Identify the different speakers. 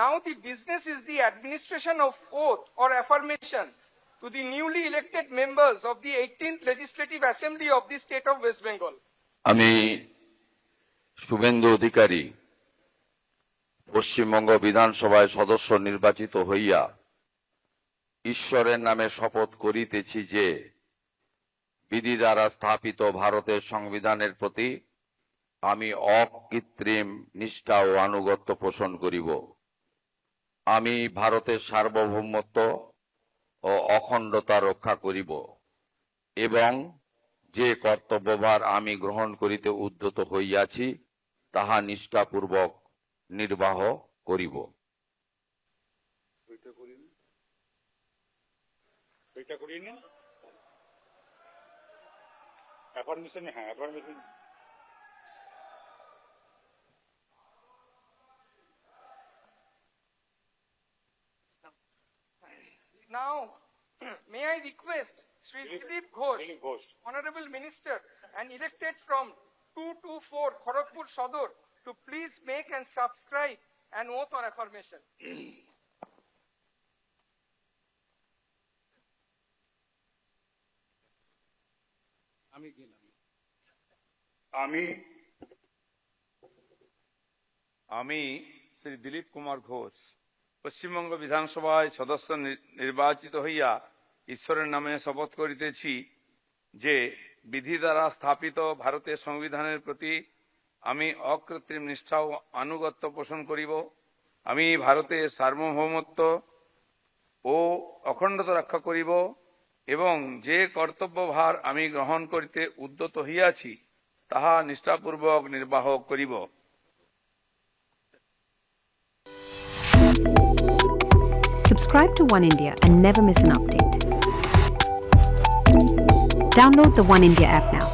Speaker 1: Now the business is the administration of oath or affirmation to the newly elected members of the 18th Legislative Assembly of the State of West Bengal.
Speaker 2: আমি শুভেন্দু অধিকারী পশ্চিমবঙ্গ বিধানসভায় সদস্য নির্বাচিত হইয়া ঈশ্বরের নামে শপথ করিতেছি যে বিধি দ্বারা স্থাপিত ভারতের সংবিধানের প্রতি আমি অকৃত্রিম নিষ্ঠা ও আনুগত্য পোষণ করিব। আমি ভারতের সার্বভৌমত্ব ও অখণ্ডতা রক্ষা করিব এবং যে কর্তব্যভার আমি গ্রহণ করিতে উদ্যত হইয়াছি তাহা নিষ্ঠাপূর্বক নির্বাহ করিব।
Speaker 1: Now, may I request Shri Dilip Ghosh, Honorable Minister and elected from 224 Kharagpur Sadar, to please make and subscribe an oath or affirmation.
Speaker 3: আমি শ্রী দিলীপ কুমার ঘোষ পশ্চিমবঙ্গ বিধানসভায় সদস্য নির্বাচিত হইয়া ঈশ্বরের নামে শপথ করিতেছি যে বিধি দ্বারা স্থাপিত ভারতের সংবিধানের প্রতি আমি অকৃত্রিম নিষ্ঠা ও আনুগত্য পোষণ করিব। আমি ভারতের সার্বভৌমত্ব ও অখণ্ডতা রক্ষা করিব এবং যে কর্তব্যভার আমি গ্রহণ করিতে উদ্যত হইয়াছি তাহা নিষ্ঠাপূর্বক নির্বাহ করিব।
Speaker 4: Subscribe to One India and never miss an update. Download the One India app now.